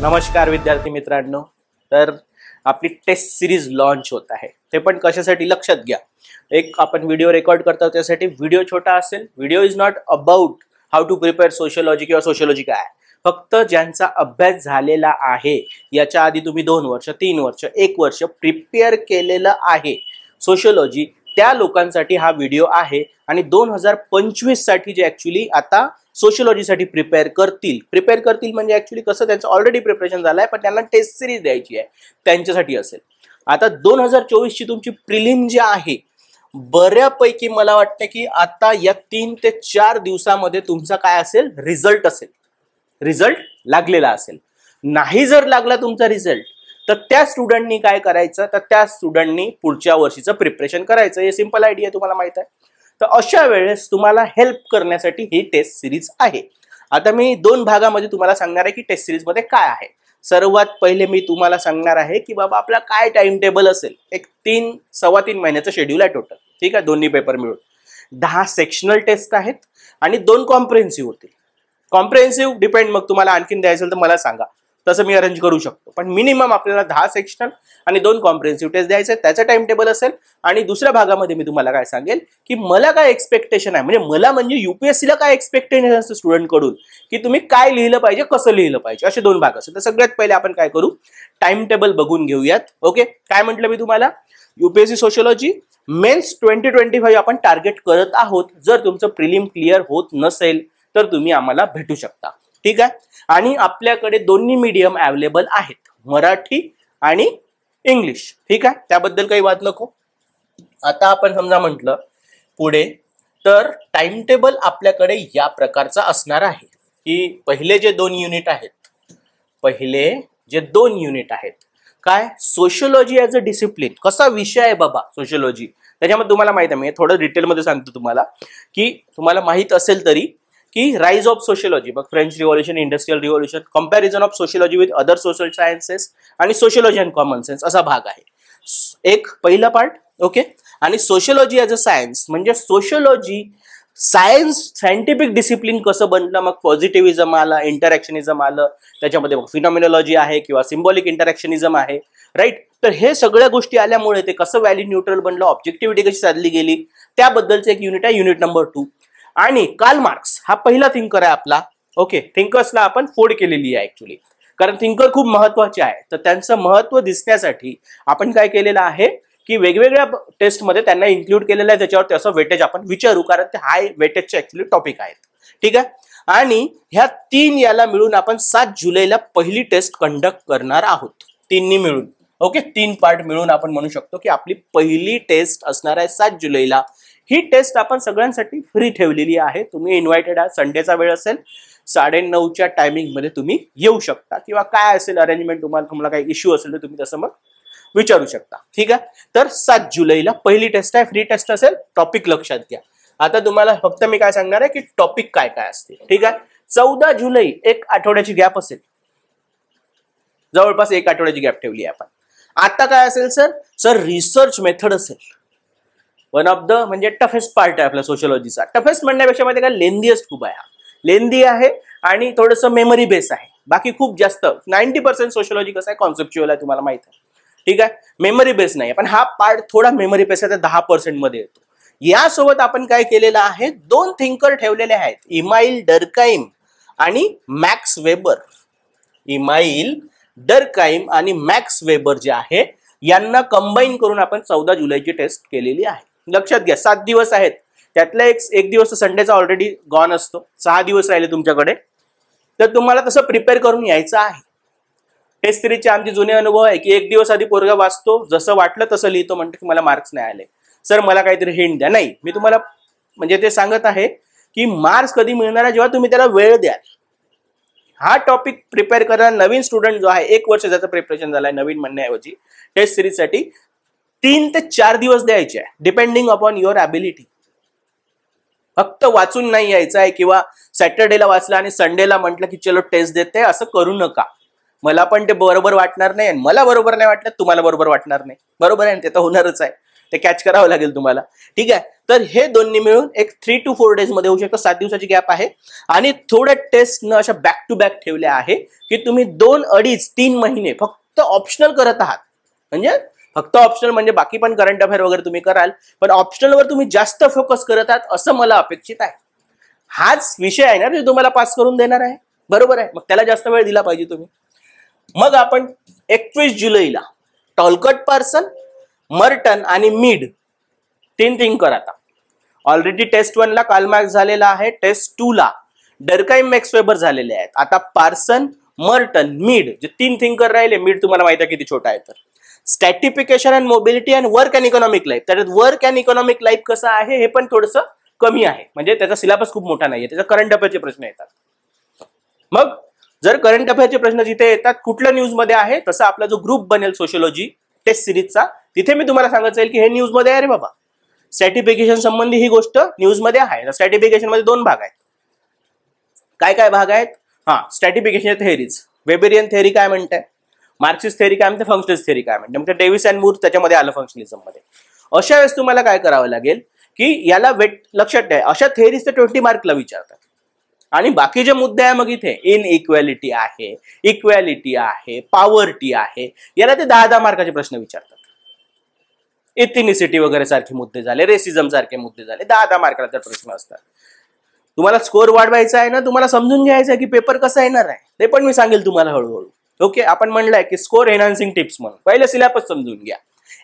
नमस्कार विद्यार्थी मित्रांनो। तर आपली टेस्ट सिरीज लॉन्च होत आहे, ते पण कशासाठी लक्षात घ्या। एक आपण व्हिडिओ रेकॉर्ड करतो, त्यासाठी व्हिडिओ छोटा असेल। Video is not about how to prepare sociology किंवा सोशियोलॉजी काय, फक्त ज्यांचा अभ्यास झालेला आहे, याच्या आधी तुम्ही 2 वर्ष 3 वर्ष 1 वर्ष प्रिपेअर केलेलं आहे सोशियोलॉजी, त्या लोकांसाठी हा व्हिडिओ आहे। आणि 2025 साठी जे ऍक्च्युली आता सोशियोलॉजीसाठी प्रिपेअर करतील म्हणजे ऍक्च्युली कसं त्यांचं ऑलरेडी प्रिपरेशन झालंय, पण त्यांना टेस्ट सिरीज द्यायची आहे, त्यांच्यासाठी असेल। आता 2024 ची तुमची प्रिलिम जी आहे, बऱ्यापैकी मला वाटतं की आता या 3 ते 4 दिवसामध्ये तुमचा काय असेल, रिझल्ट असेल, रिझल्ट लागलेला असेल। नाही जर लागला तुमचा रिझल्ट, तर त्या स्टुडंटनी काय करायचं, तर त्या स्टुडंटनी पुढच्या वर्षीचं प्रिपरेशन करायचं। हे सिंपल आयडिया तुम्हाला माहित आहे। तर अशा वेळेस तुम्हाला हेल्प करण्यासाठी ही टेस्ट सिरीज आहे। आता मी 2 भागामध्ये तुम्हाला सांगणार आहे की टेस्ट सिरीज मध्ये काय आहे। सर्वात पहिले मी तुम्हाला सांगणार आहे की बाबा आपला काय टाइम टेबल असेल। एक 3-3.25 महिन्याचं शेड्यूल आहे टोटल, ठीक आहे, दोन्ही पेपर मिळून। 10 सेक्शनल टेस्ट आहेत आणि 2 कॉम्प्रिहेन्सिव्ह होतील। कॉम्प्रिहेन्सिव्ह डिपेंड, मग तुम्हाला आणखीन द्यायचं तर मला सांगा, तसं मी अरेंज करू शकतो, पण मिनिमम आपल्याला 10 सेक्शनल आणि 2 कॉम्प्रिहेन्सिव्ह टेस्ट द्यायचे, त्याचं टाइम टेबल असेल। आणि दुसऱ्या भागामध्ये मी तुम्हाला काय सांगेल की मला काय एक्सपेक्टेशन आहे, म्हणजे UPSC ला काय एक्सपेक्टेशन असतं स्टुडंट कडून, की तुम्ही काय लिहिलं पाहिजे, कसं लिहिलं पाहिजे, असे 2 भाग असतात। तर सगळ्यात पहिले आपण काय करू, टाइम टेबल बघून घेऊयात। ओके, काय म्हटलं मी तुम्हाला, UPSC सोशियोलॉजी मेन्स 2025 आपण टार्गेट करत आहोत। जर तुमचं प्रिलिम क्लिअर होत नसेल तर तुम्ही आम्हाला भेटू शकता, ठीक आहे। आणि आपल्याकडे दोन्ही मीडियम अवेलेबल आहेत, मराठी आणि इंग्लिश, ठीक आहे, त्याबद्दल काही वाद नको। आता आपण समजा म्हटलं पुढे, तर टाइम टेबल आपल्याकडे या प्रकारचा असणार आहे की पहिले जे 2 युनिट आहेत, काय, सोशियोलॉजी ॲज अ डिसिप्लिन, कसा विषय आहे बाबा सोशियोलॉजी, त्याच्यामध्ये तुम्हाला माहित आहे, मी थोडं डिटेलमध्ये सांगतो तुम्हाला की तुम्हाला माहित असेल तरी, की राइज ऑफ सोशियोलॉजी, बघ, French revolution, industrial revolution, comparison of sociology with other social sciences आणि सोशियोलॉजी अँड कॉमन सेन्स, असा भाग आहे एक पहिला पार्ट। ओके, आणि सोशियोलॉजी ॲज अ सायन्स म्हणजे सोशियोलॉजी सायंटिफिक डिसिप्लिन कसं बनलं, मग पॉझिटिव्हिझम आलं, इंटरॅक्शनिझम आलं, त्याच्यामध्ये मग फिनॉमिनॉलॉजी आहे किंवा सिम्बॉलिक इंटरॅक्शनिझम आहे, राईट। तर हे सगळ्या गोष्टी आल्यामुळे ते कसं व्हॅल्यू न्यूट्रल बनलं, ऑब्जेक्टिव्हिटी कशी साधली गेली, त्याबद्दलचं एक युनिट आहे, युनिट नंबर 2। आणि कार्ल मार्क्स हा पहिला थिंकर आहे आपला। ओके, थिंकर्सला आपण फोड केलेली आहे ऍक्च्युली, कारण थिंकर खूप महत्वाचे आहे। तर त्यांचं महत्व दिसण्यासाठी आपण काय केलेलं आहे की वेगवेगळ्या टेस्टमध्ये त्यांना इन्क्लूड केलेलं आहे, त्याच्यावर त्याचं वेटेज आपण विचारू, कारण ते हाय वेटेजचे ऍक्च्युली टॉपिक आहेत, ठीक आहे। आणि ह्या 3 याला मिळून आपण 7 जुलैला पहिली टेस्ट कंडक्ट करणार आहोत, 3नी मिळून। ओके, 3 पार्ट मिळून आपण म्हणू शकतो की आपली पहिली टेस्ट असणार आहे 7 जुलैला। ही टेस्ट आपण सगळ्यांसाठी फ्री ठेवलेली आहे, तुम्ही इन्व्हायटेड आहात। संडेचा वेळ असेल, 9:30च्या टायमिंग मध्ये तुम्ही येऊ शकता, किंवा काय असेल अरेंजमेंट, तुम्हाला काही इश्यू असेल तर तुम्ही तसं मग विचारू शकता, ठीक आहे। तर 7 जुलैला पहिली टेस्ट आहे, फ्री टेस्ट असेल, टॉपिक लक्षात घ्या। आता तुम्हाला फक्त मी काय सांगणार आहे की टॉपिक काय काय असते, ठीक आहे। 14 जुलै 1 आठवड्याची गॅप असेल, जवळपास 1 आठवड्याची गॅप ठेवली आहे आपण। आता काय असेल सर रिसर्च मेथड असेल, वन ऑफ द म्हणजे टफेस्ट पार्ट आहे आपल्या सोशियोलॉजीचा। टफेस्ट म्हणण्यापेक्षा माहिती का, लेंदीएस्ट खूप आहे, लेंदी आहे आणि थोडंसं मेमरी बेस आहे। बाकी खूप जास्त 90% सोशियोलॉजी कसं आहे, कॉन्सेप्च्युअल आहे, तुम्हाला माहित आहे, ठीक आहे, मेमरी बेस नाही, पण हा पार्ट थोडा मेमरी बेस आहे, 10% मध्ये येतो। यासोबत आपण काय केलेलं आहे, 2 थिंकर ठेवलेले आहेत, इमाईल डर्काइम आणि मॅक्स वेबर। इमाईल डर्काइम आणि मॅक्स वेबर जे आहे, यांना कंबाईन करून आपण 14 जुलैची टेस्ट केलेली आहे। लक्षात घ्या, 7 दिवस आहेत, त्यातला एक दिवस संडेचा ऑलरेडी गॉन असतो, 6 दिवस राहिले तुमच्याकडे। तर तुम्हाला तसं प्रिपेअर करून यायचं आहे। टेस्ट सिरीजचे आमचे जुने अनुभव आहे की 1 दिवस आधी पोरगा वाचतो, जसं वाटलं तसं लिहितो, म्हणतो की मला मार्क्स नाही आले, सर मला काहीतरी हिंट द्या। नाही, मी तुम्हाला म्हणजे ते सांगत आहे की मार्क्स कधी मिळणार आहे, जेव्हा तुम्ही त्याला वेळ द्याल। हा टॉपिक प्रिपेअर करणारा नवीन स्टुडंट जो आहे, 1 वर्ष ज्याचं प्रिपरेशन झालंय, नवीन म्हणण्याऐवजी टेस्ट सिरीजसाठी 3 ते 4 दिवस द्यायचे आहे, डिपेंडिंग अपॉन युअर ॲबिलिटी। फक्त वाचून नाही यायचं आहे, किंवा सॅटर्डेला वाचलं आणि संडेला म्हटलं की चलो टेस्ट देते, असं करू नका। मला पण ते बरोबर वाटणार नाही, मला बरोबर नाही वाटलं, तुम्हाला बरोबर वाटणार नाही, बरोबर आहे, ते तर होणारच आहे। ते कॅच करावं लागेल तुम्हाला. ठीक आहे, तर हे दोन्ही मिळून एक 3 to 4 डेज मध्ये होऊ शकतं. 7 दिवसाची गॅप आहे आणि थोड्या टेस्ट न अशा बॅक टू बॅक ठेवल्या आहे की तुम्ही 2, 2.5, 3 महिने फक्त ऑप्शनल करत आहात. म्हणजे फक्त ऑप्शनल म्हणजे बाकी पण करंट अफेअर वगैरे तुम्ही कराल, पण ऑप्शनलवर तुम्ही जास्त फोकस करत आहात असं मला अपेक्षित आहे. हाच विषय आहे ना जो तुम्हाला पास करून देणार आहे, बरोबर आहे. मग त्याला जास्त वेळ दिला पाहिजे तुम्ही. मग आपण 21 जुलैला टॉलकट पार्सन, मर्टन आणि मीड 3 थिंकर. आता ऑलरेडी टेस्ट 1 ला कार्ल मार्क्स झालेला आहे, टेस्ट 2 ला डर्काइम मॅक्स वेबर झालेले आहेत. आता पार्सन, मर्टन, मीड जे 3 थिंकर राहिले. मीड तुम्हाला माहिती आहे किती छोटा आहे. तर stratification and mobility and work and economic life. त्याच्यात वर्क अँड इकॉनॉमिक लाईफ कसं आहे हे पण थोडंसं कमी आहे, म्हणजे त्याचा सिलेबस खूप मोठा नाहीये, त्याचा करंट अफेअरचे प्रश्न येतात. मग जर करंट अफेअरचे प्रश्न जिथे येतात कुठल्या न्यूज मध्ये आहे, तसा आपला जो ग्रुप बनेल सोशियोलॉजी टेस्ट सिरीजचा, तिथे मी तुम्हाला सांगत जाईल की हे न्यूज मध्ये आहे रे बाबा. सर्टिफिकेशन संबंधी ही गोष्ट न्यूज मध्ये आहे. सर्टिफिकेशन मध्ये 2 भाग आहेत. काय काय भाग आहेत? स्टॅटिफिकेशन थेअरीज, वेबेरियन थेअरी काय म्हणते, मार्क्सिस्ट थेअरी काय म्हणते, फंक्शनलिस्ट थेअरी काय म्हणते. म्हणजे डेव्हिस अँड मूर त्याच्यामध्ये आलं फंक्शनलिझम मध्ये. अशा वेळेस तुम्हाला काय करावं लागेल की याला वेट लक्षात ठेवा, अशा थेअरीज ते 20 मार्कला विचारतात. आणि बाकीचे मुद्दे आहे मग इथे इनइक्वॅलिटी आहे, इक्वॅलिटी आहे, पॉवर्टी आहे, याला ते 10-10 मार्काचे प्रश्न विचारतात. इथिनिसिटी वगैरे सारखे मुद्दे झाले, रेसिझम सारखे मुद्दे झाले, 10-10 मार्काचे प्रश्न असतात. तुम्हाला स्कोर वाढवायचा आहे ना, तुम्हाला समजून घ्यायचं आहे की पेपर कसा येणार आहे, ते पण मी सांगेल तुम्हाला हळूहळू. ओके, आपण म्हणलंय की स्कोर एनहान्सिंग टिप्स म्हणून पहिले सिलेबस समजून घ्या.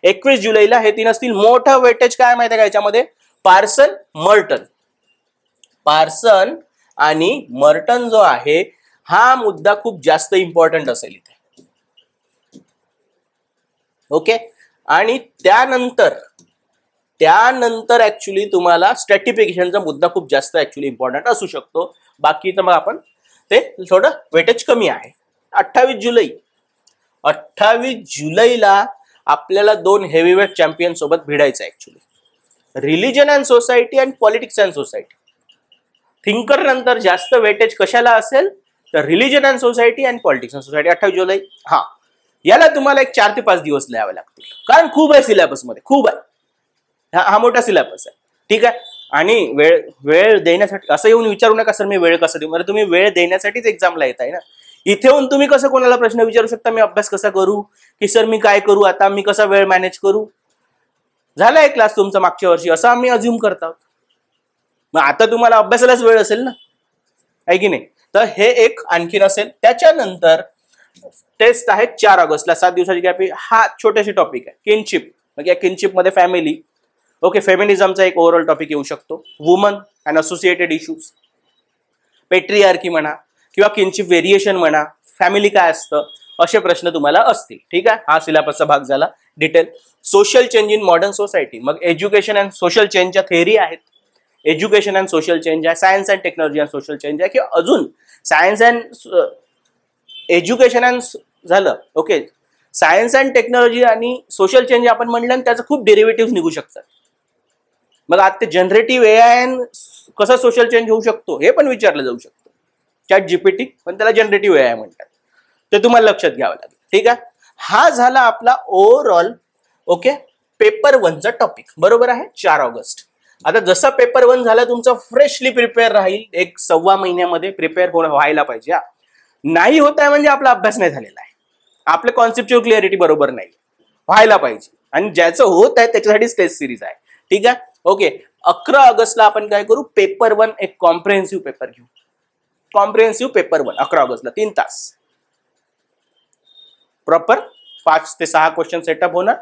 21 जुलैला हे 3 असतील. मोठं वेटेज काय माहिती आहे का याच्यामध्ये, पार्सन, मर्टन. पार्सन आणि मर्टन जो आहे हा मुद्दा खूप जास्त इम्पॉर्टंट असेल इथे. ओके, आणि त्यानंतर ऍक्च्युली तुम्हाला स्टॅटिफिकेशनचा मुद्दा खूप जास्त ऍक्च्युली इम्पॉर्टंट असू शकतो. बाकीचं मग आपण ते थोडं वेटेज कमी आहे. 28 जुलैला आपल्याला 2 हेवीवेट चॅम्पियन सोबत भिडायचं actually, religion and society and politics and society. Thinker नंतर जास्त वेटेज कशाला असेल तर religion and society and politics and society. 28 जुलै. याला तुम्हाला एक 4 ते 5 दिवस लिहावे लागतील, कारण खूप आहे सिलेबस मध्ये, खूप आहे. हा मोठा सिलेबस आहे. ठीक आहे, आणि वेळ देण्यासाठी असं येऊन विचारू नका सर मी वेळ कसं देऊ. म्हणजे तुम्ही वेळ देण्यासाठीच एक्झामला येत आहे ना. इथे येऊन तुम्ही कसं कोणाला प्रश्न विचारू शकता, मी अभ्यास कसा करू, की सर मी काय करू आता, मी कसा वेळ मॅनेज करू. झाला एक क्लास तुमचा मागच्या वर्षी, असं आम्ही अज्युम करतो. मग आता तुम्हाला अभ्यासालाच वेळ असेल ना, आहे की नाही. तर हे एक आणखीन असेल. त्याच्यानंतर टेस्ट आहे 4 ऑगस्टला, 7 दिवसाची गॅप. हा छोटेसे टॉपिक आहे, किनशिप. मग या किनशिप मध्ये फॅमिली, ओके, फेमिनिझमचा एक ओव्हरऑल टॉपिक येऊ शकतो, woman and associated issues, patriarchy म्हणा किंवा किनशिप व्हेरिएशन म्हणा, फॅमिली काय असतं, असे प्रश्न तुम्हाला असतील. ठीक आहे, हा सिलेबसचा भाग झाला detail. Social change in modern society, मग एज्युकेशन अँड सोशल चेंजच्या थेअरी आहेत. एज्युकेशन अँड सोशल चेंज आहे, science and technology and social change आहे, किंवा अजून सायन्स अँड एज्युकेशन अँड झालं. ओके, सायन्स अँड टेक्नॉलॉजी आणि सोशल चेंज आपण म्हणलं आणि त्याचं खूप डेरिव्हेटिव्ह निघू शकतात. मग आता ते जनरेटिव्ह एआय कसं सोशल चेंज होऊ शकतो हे पण विचारलं जाऊ शकतं. चॅट जीपीटी, पण त्याला जनरेटिव्ह एआय म्हणतात. ते तुम्हाला लक्षात घ्यावं लागेल. ठीक आहे, हा झाला आपला ओव्हरऑल ओके पेपर 1चा टॉपिक. बरोबर आहे, 4 ऑगस्ट. आता जसा पेपर 1 झाला तुमचा फ्रेशली प्रिपेअर राहील, 1-1.25 महिन्यामध्ये प्रिपेअर व्हायला पाहिजे. नाही होत आहे म्हणजे आपला अभ्यास नाही झालेला आहे, आपलं कॉन्सेप्च्युअल क्लिअरिटी बरोबर नाही, व्हायला पाहिजे. आणि ज्याचं होत आहे त्याच्यासाठी टेस्ट सिरीज आहे. ठीक आहे, ओके. 11 ऑगस्टला आपण काय करू, पेपर 1 एक कॉम्प्रिहेन्सिव्ह पेपर घेऊ. कॉम्प्रिहेन्सिव्ह पेपर 1 11 ऑगस्टला 3 तास प्रॉपर 5 ते 6 क्वेश्चन सेटअप होणार,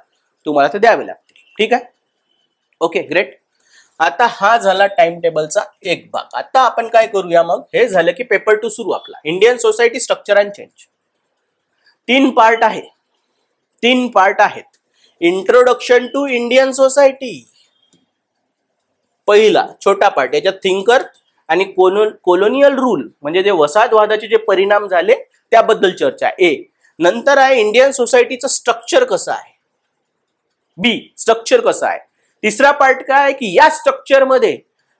तुम्हाला ते द्यावे लागतील. ठीक आहे, ओके, ग्रेट. आता हा झाला टाइम टेबलचा एक भाग. आता आपण काय करूया, मग हे झालं की पेपर 2 सुरू आपला, Indian society structure and change. 3 part आहे, 3 पार्ट आहेत. इंट्रोडक्शन टू इंडियन सोसायटी पहिला छोटा पार्ट, याच्यात थिंकर आणि कोलोनियल रूल म्हणजे जे वसाहतवादाचे जे परिणाम झाले त्याबद्दल चर्चा ए. नंतर आहे इंडियन सोसायटीचं स्ट्रक्चर कसं आहे, बी स्ट्रक्चर कसं आहे. तिसरा पार्ट काय आहे की या स्ट्रक्चर मध्ये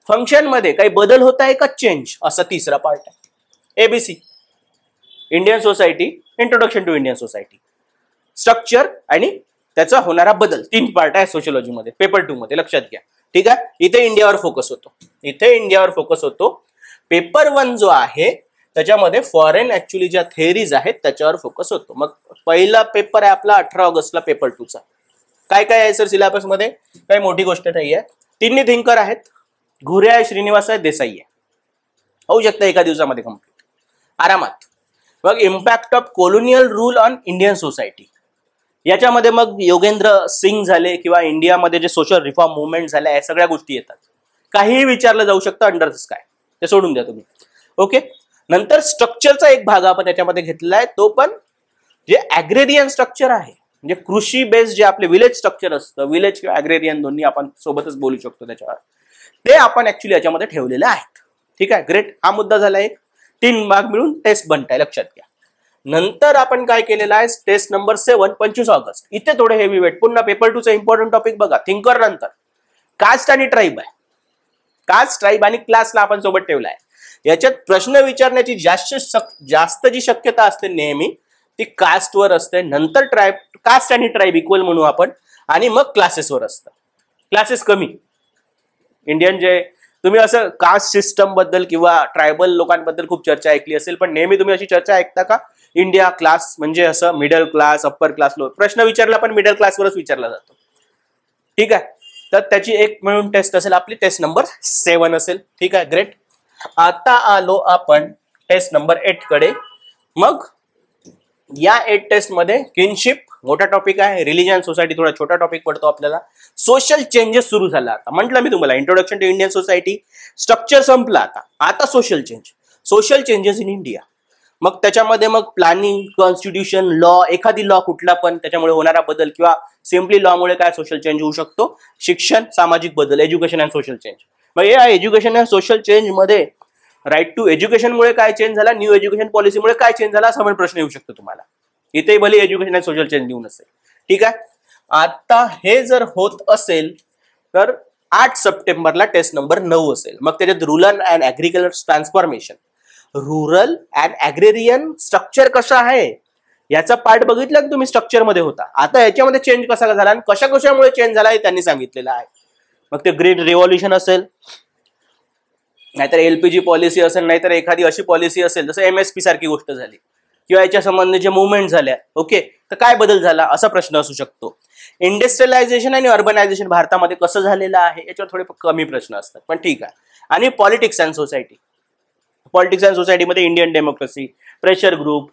फंक्शन मध्ये काही बदल होत आहे का, चेंज, असा तिसरा पार्ट आहे. ABC, Indian society, introduction to Indian society, structure आणि त्याचा होणारा बदल 3 पार्ट आहे सोशियोलॉजी मध्ये, पेपर 2 मध्ये, लक्षात घ्या. ठीक आहे, इथे इंडियावर फोकस होतो, इथे इंडियावर फोकस होतो. पेपर 1 जो आहे त्याच्यामध्ये फॉरेन ऍक्च्युअली ज्या थेअरीज आहेत त्याच्यावर फोकस होतो. मग पहिला पेपर आहे आपला 18 ऑगस्टला पेपर 2 चा. काय काय आहे सर सिलेबस मध्ये? काही मोठी गोष्ट नाही आहे. तिन्ही थिंकर आहेत, घुरे आहे, श्रीनिवास आहे, देसाई आहे. होऊ शकतं एका दिवसामध्ये कम्प्लीट आरामात. मग impact of colonial rule on Indian society, याच्यामध्ये मग योगेंद्र सिंग झाले किंवा इंडियामध्ये जे सोशल रिफॉर्म मुवमेंट झाले या सगळ्या गोष्टी येतात. काहीही विचारलं जाऊ शकतं अंडर द स्काय, ते सोडून द्या तुम्ही. ओके, नंतर स्ट्रक्चरचा एक भाग आपण त्याच्यामध्ये घेतलेला आहे, तो पण जे ॲग्रेरियन स्ट्रक्चर आहे, म्हणजे कृषी बेस्ड जे आपले विलेज स्ट्रक्चर असतं, विलेज किंवा ॲग्रेरियन दोन्ही आपण सोबतच बोलू शकतो त्याच्यावर, ते आपण ऍक्च्युली याच्यामध्ये ठेवलेले आहेत. ठीक आहे, ग्रेट. हा मुद्दा झाला एक. 3 भाग मिळून टेस्ट बनताय, लक्षात घ्या. नंतर आपण काय केलेलं आहे, टेस्ट नंबर 7 25 ऑगस्ट. इथे थोडे हेवी वेट, पुन्हा पेपर 2 चा इम्पॉर्टंट टॉपिक बघा, थिंकर. नंतर कास्ट आणि ट्राईब आहे, कास्ट, ट्राईब आणि क्लासला आपण सोबत ठेवला आहे. याच्यात प्रश्न विचारण्याची जास्त जी शक्यता असते नेहमी ती कास्टवर असते, नंतर ट्राईब, कास्ट आणि ट्राईब इक्वल म्हणू आपण, आणि मग क्लासेसवर असतं. क्लासेस कमी. इंडियन जे तुम्ही असं कास्ट सिस्टम बद्दल किंवा ट्रायबल लोकांबद्दल खूप चर्चा ऐकली असेल, पण नेहमी तुम्ही अशी चर्चा ऐकता का इंडिया क्लास म्हणजे असं middle class, upper class, low? प्रश्न विचारला पण मिडल क्लासवरच विचारला जातो. ठीक आहे, तर त्याची एक मिळून टेस्ट असेल आपली, टेस्ट नंबर 7 असेल. ठीक आहे, ग्रेट. आता आलो आपण टेस्ट नंबर 8 कडे. मग या 8 टेस्ट मध्ये किनशिप मोठा टॉपिक आहे, रिलीजन सोसायटी थोडा छोटा टॉपिक पडतो आपल्याला. सोशल चेंजेस सुरू झाला. आता म्हटलं मी तुम्हाला introduction to Indian society, structure संपला, आता social change, social changes in India. मग त्याच्यामध्ये मग प्लॅनिंग, कॉन्स्टिट्यूशन, लॉ, एखादी लॉ कुठला पण त्याच्यामुळे होणारा बदल, किंवा सिम्पली लॉमुळे काय सोशल चेंज होऊ शकतो, शिक्षण, सामाजिक बदल, एज्युकेशन अँड सोशल चेंज. मग या एज्युकेशन अँड सोशल चेंज मध्ये राईट टू एज्युकेशनमुळे काय चेंज झाला, न्यू एज्युकेशन पॉलिसीमुळे काय चेंज झाला, असा पण प्रश्न येऊ शकतो तुम्हाला. इथे भले एज्युकेशन अँड सोशल चेंज देऊ नसेल. ठीक आहे, आता हे जर होत असेल तर 8 सप्टेंबरला टेस्ट नंबर 9 असेल. मग त्याच्यात rural and agriculture transformation, rural and agrarian structure कसं आहे याचा पार्ट बघितला की तुम्ही स्ट्रक्चर मध्ये होता. आता याच्यामध्ये चेंज कसा झाला आणि कशामुळे चेंज झाला हे त्यांनी सांगितलेलं आहे. मग ते ग्रीन रिव्हॉल्युशन असेल, नाहीतर एलपीजी पॉलिसी असेल, नाहीतर एखादी अशी पॉलिसी असेल जसं एमएसपी सारखी गोष्ट झाली, किंवा याच्या संबंधीचे मुवमेंट झाल्या. ओके, तर काय बदल झाला असा प्रश्न असू शकतो. इंडस्ट्रियलायझेशन आणि अर्बनायझेशन भारतामध्ये कसं झालेलं आहे याच्यावर थोडे कमी प्रश्न असतात, पण ठीक आहे. आणि politics and society, politics and सोसायटीमध्ये Indian democracy, pressure group,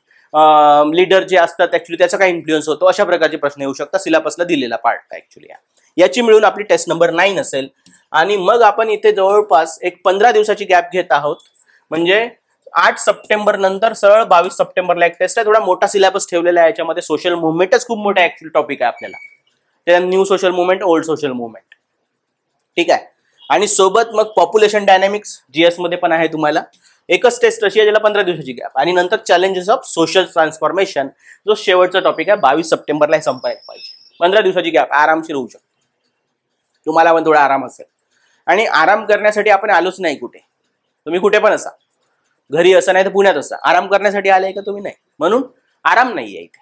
leader जे असतात ऍक्च्युली त्याचा काय इन्फ्लुएन्स होतो, अशा प्रकारचे प्रश्न येऊ शकतात. सिलेबसला दिलेला पार्ट ऍक्च्युली याची मिळून आपली टेस्ट नंबर 9 असेल. आणि मग आपण इथे जवळपास एक 15 दिवसाची गॅप घेत आहोत, म्हणजे 8 सप्टेंबर नंतर सरळ 22 सप्टेंबरला एक टेस्ट आहे. थोडा मोठा सिलेबस ठेवलेला आहे याच्यामध्ये. सोशल मुवमेंटच खूप मोठा ऍक्च्युअली टॉपिक आहे आपल्याला, त्या new social movement, old social movement. ठीक आहे, आणि सोबत मग पॉप्युलेशन डायनॅमिक्स जीएस मध्ये पण आहे तुम्हाला. एकच टेस्ट अशी आहे ज्याला 15 दिवसाची गॅप. आणि नंतर चॅलेंजेस ऑफ सोशल ट्रान्सफॉर्मेशन, जो शेवटचा टॉपिक आहे 22 सप्टेंबरला हे संपायला पाहिजे. 15 दिवसाची गॅप आरामशीर होऊ शकतो, तुम्हाला पण थोडा आराम असेल. आणि आराम करण्यासाठी आपण आलोच नाही कुठे, तुम्ही कुठे पण असा, घरी असा नाही तर पुण्यात असा, आराम करण्यासाठी आलाय का तुम्ही? नाही, म्हणून आराम नाहीये इथे.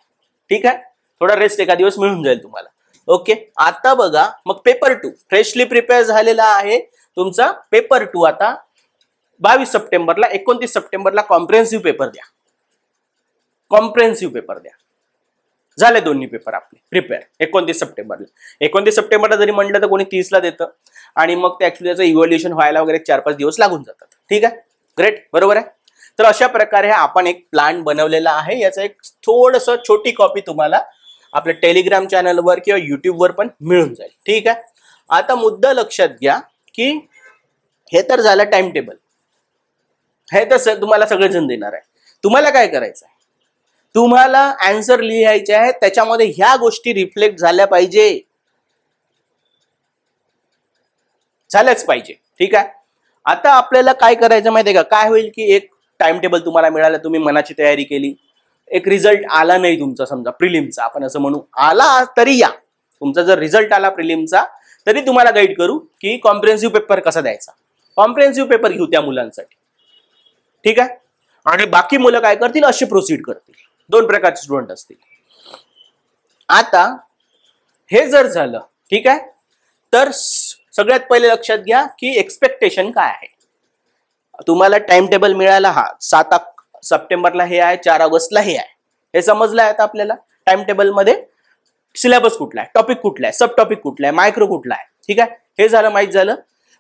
ठीक आहे, थोडा रेस्ट एका दिवस मिळून जाईल तुम्हाला. ओके, आता बघा मग पेपर 2 फ्रेशली प्रिपेअर झालेला आहे तुमचा. पेपर 2 आता 22 सप्टेंबरला, 29 सप्टेंबरला कॉम्प्रिहेन्सिव्ह पेपर द्या, कॉम्प्रिहेन्सिव्ह पेपर द्या. झाले दोन्ही पेपर आपले प्रिपेअर 29 सप्टेंबरला. 29 सप्टेंबरला जरी म्हटलं तर कोणी 30ला देतं, आणि मग ते ऍक्च्युली त्याचं इव्हॅल्युएशन व्हायला वगैरे 4-5 दिवस लागून जातात. ठीक आहे, ग्रेट, बरोबर आहे. तर अशा प्रकारे आपण एक प्लॅन बनवलेला आहे. याचा एक थोडंसं छोटी कॉपी तुम्हाला आपल्या टेलिग्राम चॅनलवर किंवा युट्यूबवर पण मिळून जाईल. ठीक आहे, आता मुद्दा लक्षात घ्या की हे तर झालं टाइम टेबल, हे तर तुम्हाला सगळेजण देणार आहे. तुम्हाला काय करायचं आहे, तुम्हाला आन्सर लिहायचे आहे, त्याच्यामध्ये ह्या गोष्टी रिफ्लेक्ट झाल्या पाहिजे, झाल्याच पाहिजे. ठीक आहे, आता आपल्याला काय करायचं माहितीये का, काय होईल की एक टाइम टेबल तुम्हाला मिळालं, तुम्ही मनाची तयारी केली, एक रिझल्ट आला नाही तुमचा, समजा प्रिलिमचा आपण असं म्हणू, आला तरी या, तुमचा जर रिझल्ट आला प्रिलिमचा तरी तुम्हाला गाईड करू की कॉम्प्रिहेन्सिव्ह पेपर कसा द्यायचा. कॉम्प्रिहेन्सिव्ह पेपर घेऊ त्या मुलांसाठी. ठीक आहे, आणि बाकी मुलं काय करतील, अशी प्रोसीड करतील. 2 प्रकारचे स्टुडंट असतील. आता हे जर झालं, ठीक आहे, तर सगळ्यात पहिले लक्षात घ्या की एक्सपेक्टेशन काय आहे. तुम्हाला टाइम टेबल मिळाला, हा 7 सप्टेंबरला हे आहे, 4 ऑगस्टला हे आहे, हे समजलं आहे. आता आपल्याला टाइम टेबल मध्ये सिलेबस कुठला आहे, टॉपिक कुठला आहे, सब टॉपिक कुठला आहे, मायक्रो कुठला आहे, ठीक आहे, हे झालं, माहित झालं.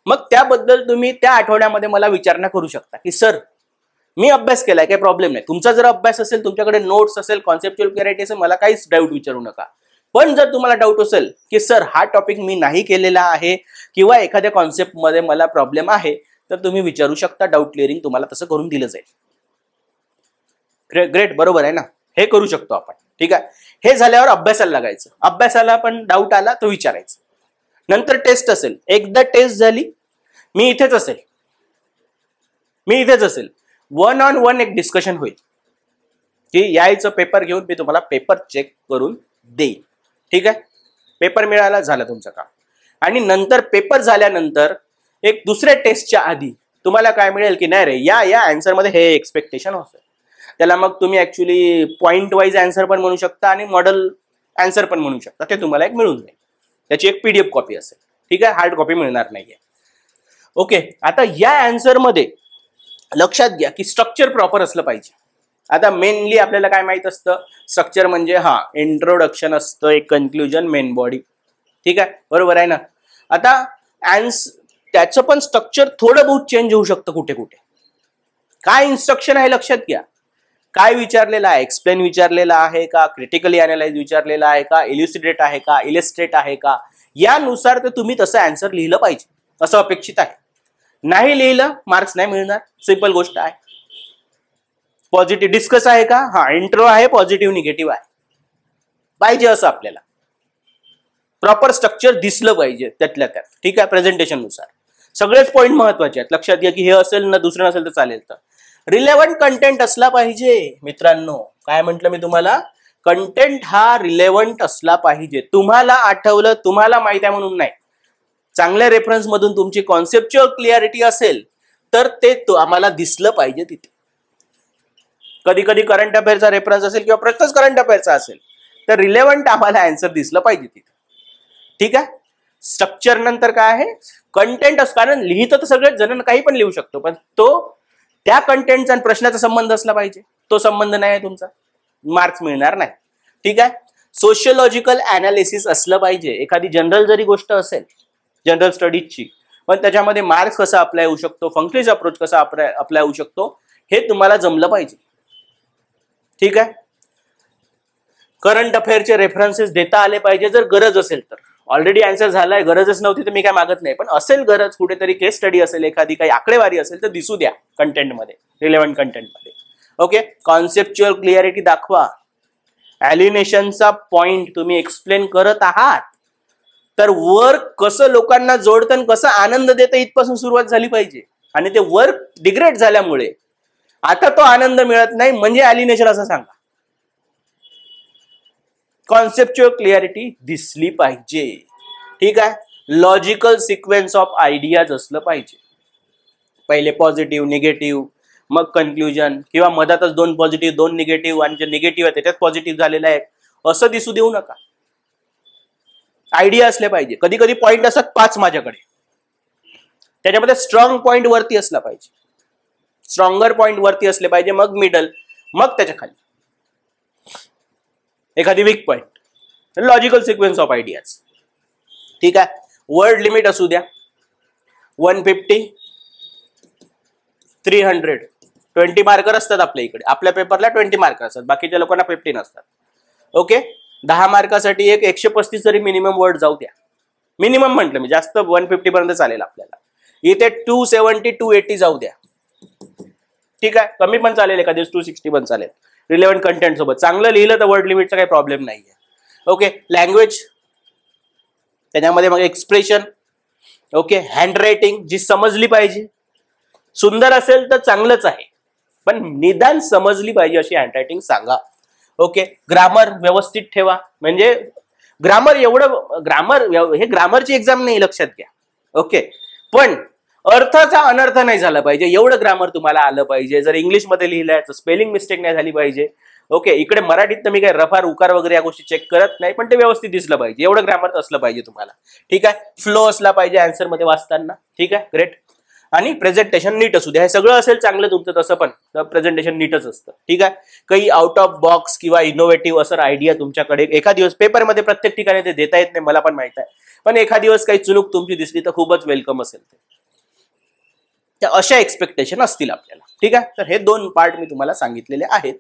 मग त्याबद्दल तुम्ही त्या आठवड्यामध्ये मला विचारणा करू शकता की सर मी अभ्यास केलाय, काही प्रॉब्लेम नाही. तुमचा जर अभ्यास असेल, तुमच्याकडे नोट्स असेल, कॉन्सेप्च्युअल क्लॅरिटी असेल, मला काहीच डाऊट विचारू नका. पण जर तुम्हाला डाऊट असेल की सर हा टॉपिक मी नाही केलेला आहे किंवा एखाद्या कॉन्सेप्ट मध्ये मला प्रॉब्लेम आहे, तर तुम्ही विचारू शकता. डाऊट क्लिअरिंग तुम्हाला तसं करून दिलं जाईल. ग्रेट, बरोबर आहे ना, हे करू शकतो आपण, ठीक आहे. हे झाल्यावर अभ्यासाला लागायचं. अभ्यासाला पण डाऊट आला तो विचारायचं. नंतर टेस्ट असेल. एकदा टेस्ट झाली, मी इथेच असेल, 1-on-1 एक डिस्कशन होईल की यायचं पेपर घेऊन मी तुम्हाला पेपर चेक करून देईन, ठीक आहे. पेपर मिळाला, झालं तुमचं काम. आणि नंतर पेपर झाल्यानंतर एक दुसऱ्या टेस्टच्या आधी तुम्हाला काय मिळेल की नाही रे, या आन्सर मध्ये हे एक्सपेक्टेशन असेल. त्याला मग तुम्ही ऍक्च्युली पॉइंट वाईज आन्सर पण म्हणू शकता आणि मॉडेल आन्सर पण म्हणू शकता. ते तुम्हाला एक मिळून जाईल. त्याची एक PDF कॉपी असेल, ठीक आहे, हार्ड कॉपी मिळणार नाहीये. ओके, आता या आन्सर मध्ये लक्षात घ्या की स्ट्रक्चर प्रॉपर असलं पाहिजे. आता मेनली आपल्याला काय माहित असतं, स्ट्रक्चर म्हणजे इंट्रोडक्शन असतं, एक कन्क्लुजन, मेन बॉडी, ठीक आहे, बरोबर आहे ना. आता त्याचं पण स्ट्रक्चर थोडं बहुत चेंज होऊ शकतं कुठे कुठे. काय इन्स्ट्रक्शन आहे लक्षात घ्या. काय विचारलेलं आहे, एक्सप्लेन विचारलेला आहे का, क्रिटिकली अनालाइज विचारलेला आहे का, इल्युसिडेट आहे का, इलिस्ट्रेट आहे का, यानुसार तर तुम्ही तसं आन्सर लिहिलं पाहिजे असं अपेक्षित आहे. नाही लिहिलं मार्क्स नाही मिळणार. सिंपल गोष्ट आहे. पॉझिटिव्ह डिस्कस आहे का, इंट्रो आहे, पॉझिटिव्ह निगेटिव्ह आहे, पाहिजे असं आपल्याला प्रॉपर स्ट्रक्चर दिसलं पाहिजे त्यातल्या त्यात, ठीक आहे. प्रेझेंटेशन नुसार सगळेच पॉइंट महत्वाचे आहेत. लक्षात घ्या की हे असेल ना, दुसरं नसेल तर चालेल. तर रिलेव्हंट कंटेंट असला पाहिजे मित्रांनो. काय म्हटलं मी तुम्हाला, कंटेंट हा रिलेव्हंट असला पाहिजे. तुम्हाला आठवलं, तुम्हाला माहिती आहे म्हणून नाही, चांगल्या रेफरन्स मधून तुमची कॉन्सेप्च्युअल क्लिअरिटी असेल तर ते आम्हाला दिसलं पाहिजे तिथे. कधी कधी करंट अफेअरचा रेफरन्स असेल किंवा प्रत्येक करंट अफेअरचा असेल तर रिलेव्हंट आम्हाला आन्सर दिसलं पाहिजे तिथे, ठीक आहे. स्ट्रक्चर नंतर काय आहे, कंटेंट असं, कारण लिहितं तर सगळेच जण काही पण लिहू शकतो, पण तो त्या कंटेंटचा आणि प्रश्नाचा संबंध असला पाहिजे. तो संबंध नाही आहे तुमचा, मार्क्स मिळणार नाही, ठीक आहे. सोशियोलॉजिकल अनालिसिस असलं पाहिजे. एखादी जनरल जरी गोष्ट असेल, जनरल स्टडीजची, पण त्याच्यामध्ये मार्क्स कसा अप्लाय होऊ शकतो, फंक्शनल अप्रोच कसा अप्लाय होऊ शकतो, हे तुम्हाला जमलं पाहिजे, ठीक आहे. करंट अफेअरचे रेफरन्सेस देता आले पाहिजे जर गरज असेल तर. ऑलरेडी आन्सर झालाय, गरजच नव्हती तर मी काय मागत नाही, पण असेल गरज, कुठेतरी केस स्टडी असेल, एखादी काही आकडेवारी असेल तर दिसू द्या कंटेंटमध्ये, रिलेव्हंट कंटेंटमध्ये. ओके, कॉन्सेप्च्युअल क्लिअरिटी दाखवा. अलिनेशनचा पॉइंट तुम्ही एक्सप्लेन करत आहात तर वर्क कसं लोकांना जोडतं, कसं आनंद देतं, इथपासून सुरुवात झाली पाहिजे. आणि ते वर्क डिग्रेड झाल्यामुळे आता तो आनंद मिळत नाही, म्हणजे अलिनेशन असं सांगा. कॉन्सेप्च्युअल क्लिअरिटी दिसली पाहिजे, ठीक आहे. लॉजिकल सिक्वेन्स ऑफ आयडियाज असलं पाहिजे. पहिले पॉझिटिव्ह, निगेटिव्ह, मग कन्क्लुजन, किंवा मधातच 2 पॉझिटिव्ह 2 निगेटिव्ह आणि जे निगेटिव्ह आहे त्याच्यात पॉझिटिव्ह झालेला आहे असं दिसू देऊ नका. आयडिया असले पाहिजे. कधी कधी पॉइंट असतात 5 माझ्याकडे, त्याच्यामध्ये स्ट्रॉंग पॉइंट वरती असला पाहिजे, स्ट्रॉंगर पॉइंट वरती असले पाहिजे, मग मिडल, मग त्याच्या खाली एखादी weak point. Logical sequence of ideas, ठीक आहे. वर्ड लिमिट असू द्या 150, 300. 20 मार्कर असतात आपल्या इकडे. आपल्या पेपरला 20 मार्कर असतात, बाकीच्या लोकांना 15 असतात. ओके, 10 मार्कासाठी एक 135 तरी मिनिमम वर्ड जाऊ द्या. मिनिमम म्हटलं मी, जास्त 150 पर्यंत चालेल आपल्याला. इथे 270, 280 जाऊ द्या, ठीक आहे. कमी पण चालेल, एखाद्या 260 पण चालेल. रिलेव्हंट कंटेंट सोबत चांगलं लिहिलं तर वर्ड लिमिटचा काही प्रॉब्लेम नाहीये. ओके, लँग्वेज, त्याच्यामध्ये मग एक्सप्रेशन, ओके, हँड रायटिंग जी समजली पाहिजे. सुंदर असेल तर चांगलंच आहे, पण निदान समजली पाहिजे अशी हँडरायटिंग सांगा. ओके, ग्रामर व्यवस्थित ठेवा. म्हणजे ग्रामर हे ग्रामरची एक्झाम नाही, लक्षात घ्या. ओके, पण अर्थाचा अनर्थ नाही झाला पाहिजे एवढं ग्रामर तुम्हाला आलं पाहिजे. जर इंग्लिश मध्ये लिहिलंय तर स्पेलिंग मिस्टेक नाही झाली पाहिजे. ओके, इकडे मराठीत तर मी काय रफार उकार वगैरे या गोष्टी चेक करत नाही, पण ते व्यवस्थित दिसलं पाहिजे, एवढं ग्रामर असलं पाहिजे तुम्हाला. ठीक आहे, फ्लो असला पाहिजे आन्सर मध्ये वाचताना. ठीक आहे, ग्रेट. आणि प्रेझेंटेशन नीट असू द्या. हे सगळं असेल चांगलं तुमचं, तसं पण प्रेझेंटेशन नीटच असतं. ठीक आहे, काही आउट ऑफ बॉक्स किंवा इनोव्हेटिव्ह असं आयडिया तुमच्याकडे एखाद दिवस पेपरमध्ये प्रत्येक ठिकाणी ते देता येत नाही, मला पण माहित आहे, पण एखाद दिवस काही चुनूक तुमची दिसली तर खूपच वेलकम असेल ते. तर अशा एक्सपेक्टेशन असतील आपल्याला. ठीक आहे, तर हे 2 पार्ट मी तुम्हाला सांगितलेले आहेत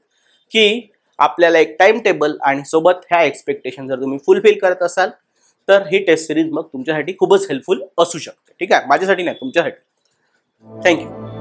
की आपल्याला एक टाइम टेबल आणि सोबत ह्या एक्सपेक्टेशन जर तुम्ही फुलफिल करत असाल तर ही टेस्ट सिरीज मग तुमच्यासाठी खूपच हेल्पफुल असू शकते. ठीक आहे, माझ्यासाठी नाही, तुमच्यासाठी. थँक्यू.